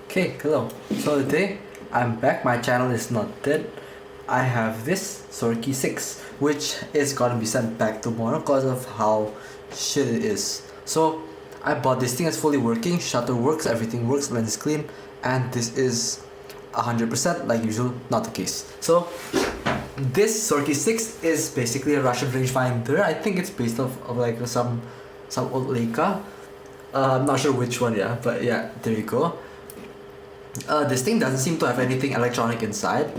Okay, hello. So today I'm back. My channel is not dead. I have this Zorki 6, which is gonna be sent back tomorrow because of how shit it is. So I bought this thing. It's fully working. Shutter works, everything works, lens is clean, and this is 100% like usual. Not the case. So this Zorki 6 is basically a Russian rangefinder. I think it's based off of like some old Leica. I'm not sure which one, yeah, but yeah, there you go. This thing doesn't seem to have anything electronic inside.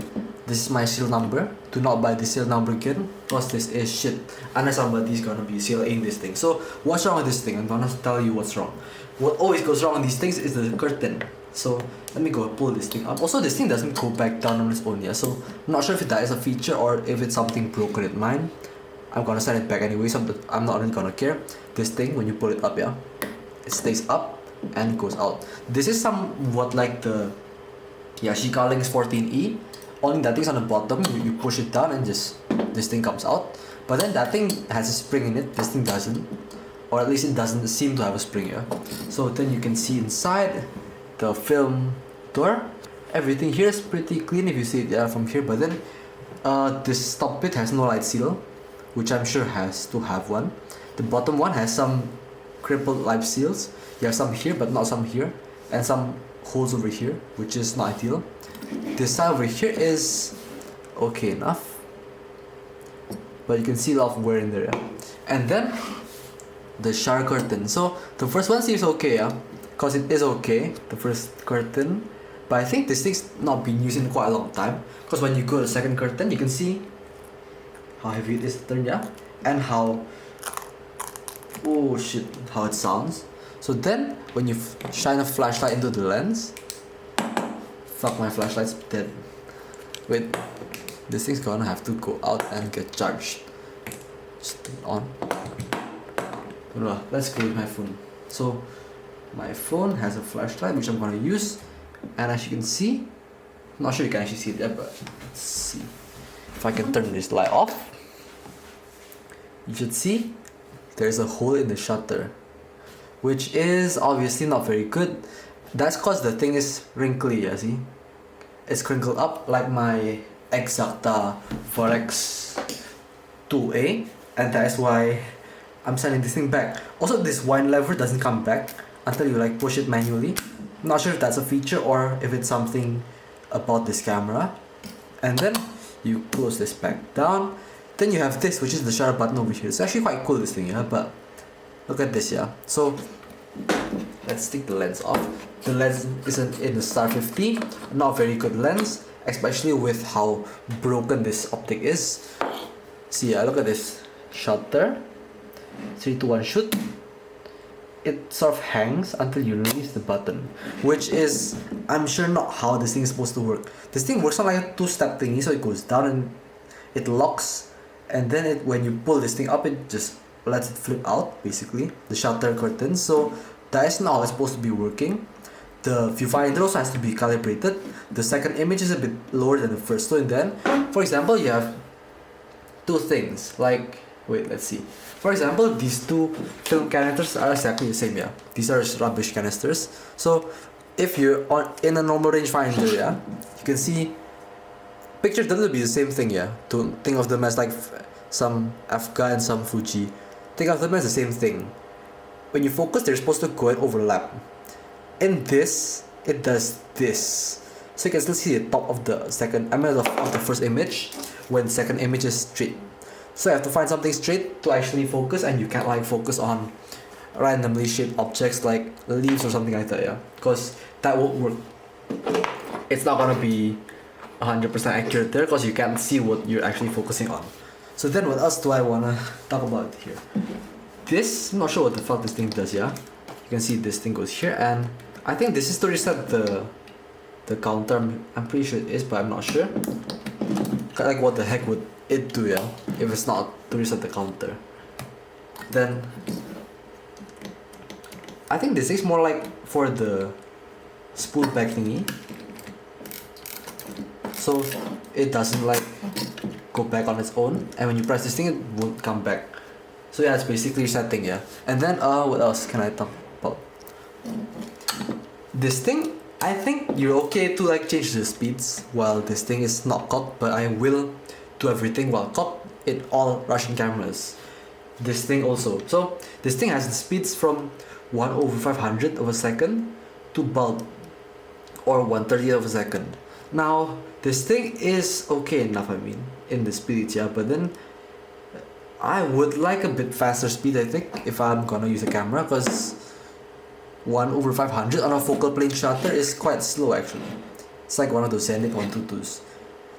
This is my serial number. Do not buy this serial number again, because this is shit. Unless somebody's gonna be selling this thing. So what's wrong with this thing? I'm gonna tell you what's wrong. What always goes wrong with these things is the curtain. So let me go pull this thing up. Also, this thing doesn't go back down on its own, yeah. So I'm not sure if that is a feature or if it's something broken in mine. I'm gonna send it back anyway, so I'm not really gonna care. This thing, when you pull it up, yeah, it stays up and goes out. This is somewhat like the Yashica Lynx 14E. Only that thing's on the bottom, you push it down and just this thing comes out. But then that thing has a spring in it, this thing doesn't. Or at least it doesn't seem to have a spring here. So then you can see inside the film door. Everything here is pretty clean if you see it from here, but then this top bit has no light seal, which I'm sure has to have one. The bottom one has some crippled light seals. You have some here but not some here, and some holes over here, which is not ideal. This side over here is okay enough, but you can see a lot of wear in there, yeah? And then the shower curtain. So the first one seems okay, yeah, because it is okay, the first curtain, but I think this thing's not been used in quite a long time, because when you go to the second curtain you can see how heavy it is to turn, yeah, and how, oh shit, how it sounds. So then when you shine a flashlight into the lens, fuck, my flashlight's dead. Wait, this thing's gonna have to go out and get charged. Just turn it on. Let's go with my phone. So my phone has a flashlight which I'm gonna use, and as you can see, I'm not sure you can actually see that, but let's see if I can turn this light off. You should see there's a hole in the shutter, which is obviously not very good. That's cause the thing is wrinkly, yeah, see? It's crinkled up like my Exacta Forex 2A, and that is why I'm sending this thing back. Also, this wine lever doesn't come back until you like push it manually. I'm not sure if that's a feature or if it's something about this camera. And then you close this back down. Then you have this, which is the shutter button over here. It's actually quite cool, this thing, yeah, but look at this, yeah. So let's take the lens off. The lens is an Industar 50, not very good lens, especially with how broken this optic is. See, yeah, look at this shutter. 3 to 1 shoot. It sort of hangs until you release the button, which is, I'm sure, not how this thing is supposed to work. This thing works on like a two-step thingy, so it goes down and it locks, and then when you pull this thing up, it just lets it flip out, basically, the shutter curtain. So that is not how it's supposed to be working. The viewfinder also has to be calibrated. The second image is a bit lower than the first. So then, for example, you have two things, like, wait, let's see. For example, these two film canisters are exactly the same, yeah. These are just rubbish canisters. So if you're in a normal rangefinder, yeah, you can see, picture them to be the same thing, yeah. Don't think of them as like some Afghan and some Fuji. Think of them as the same thing. When you focus, they're supposed to go and overlap. In this, it does this. So you can still see the top of the of the first image when the second image is straight. So you have to find something straight to actually focus, and you can't like focus on randomly shaped objects like leaves or something like that, yeah, because that won't work. It's not gonna be 100% accurate there because you can't see what you're actually focusing on. So then what else do I wanna talk about here? This, I'm not sure what the fuck this thing does, yeah? You can see this thing goes here, and I think this is to reset the counter. I'm pretty sure it is, but I'm not sure. Like, what the heck would it do, yeah, if it's not to reset the counter? Then I think this is more like for the spool back thingy, so it doesn't like go back on its own, and when you press this thing it won't come back. So yeah, it's basically resetting, yeah. And then what else can I talk about? This thing I think you're okay to like change the speeds while this thing is not caught, but I will do everything while caught in all Russian cameras. This thing also. So this thing has the speeds from 1/500 of a second to bulb or 1/30th of a second. Now this thing is okay enough, I mean, in the speed, yeah, but then I would like a bit faster speed, I think, if I'm gonna use a camera, because 1/500 on a focal plane shutter is quite slow actually. It's like one of those Zenith 122s.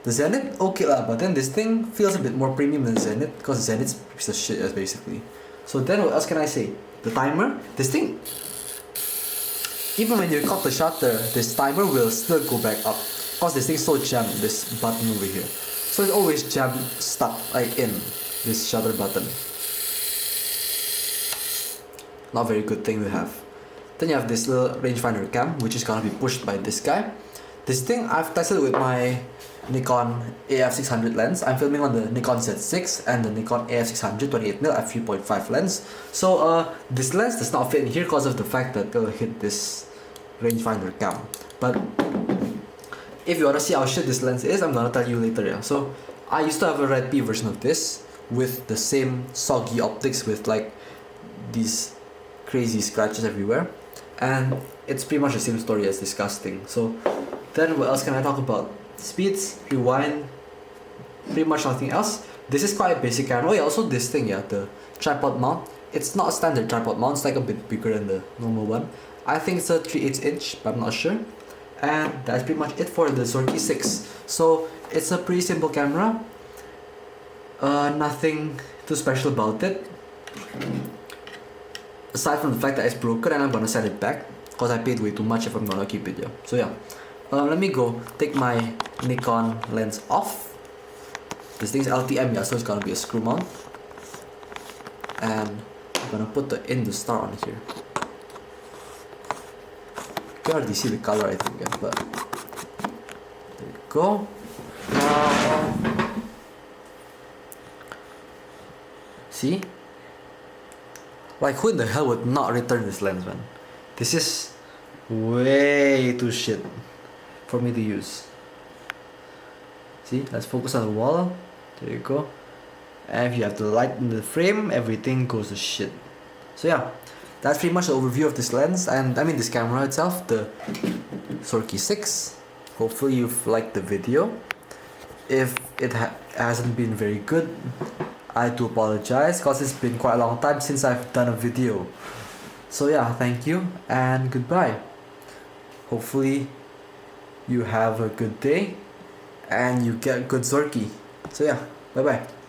The Zenith, okay lah, but then this thing feels a bit more premium than Zenith, because Zenith's a piece of shit basically. So then what else can I say? The timer, this thing, even when you cut the shutter, this timer will still go back up, because this thing's so jammed, this button over here. So it's always jammed, stuck like in this shutter button. Not a very good thing to have. Then you have this little rangefinder cam, which is gonna be pushed by this guy. This thing I've tested with my Nikon AF600 lens. I'm filming on the Nikon Z6 and the Nikon AF600 28mm f3.5 lens. So this lens does not fit in here because of the fact that it'll hit this rangefinder cam. But if you wanna see how shit this lens is, I'm gonna tell you later. Yeah. So I used to have a Red P version of this with the same soggy optics with like these crazy scratches everywhere, and it's pretty much the same story as disgusting. So then what else can I talk about? Speeds, rewind, pretty much nothing else. This is quite a basic camera. Oh yeah, also this thing, yeah, the tripod mount. It's not a standard tripod mount, it's like a bit bigger than the normal one. I think it's a 3/8 inch, but I'm not sure. And that's pretty much it for the Zorki 6. So it's a pretty simple camera. Nothing too special about it. Aside from the fact that it's broken and I'm gonna send it back, because I paid way too much if I'm gonna keep it, yeah. So yeah. Let me go take my Nikon lens off. This thing's LTM, yeah, so it's gonna be a screw mount. And I'm gonna put the Industar on here. You can already see the color, I think, yeah, but there we go. See? Like, who in the hell would not return this lens, man? This is way too shit for me to use. See, let's focus on the wall. There you go. And if you have the light in the frame, everything goes to shit. So yeah, that's pretty much the overview of this lens, and I mean this camera itself, the Zorki 6. Hopefully you've liked the video. If it hasn't been very good, I do apologize, because it's been quite a long time since I've done a video. So yeah, thank you and goodbye. Hopefully you have a good day and you get good Zorki. So yeah, bye bye.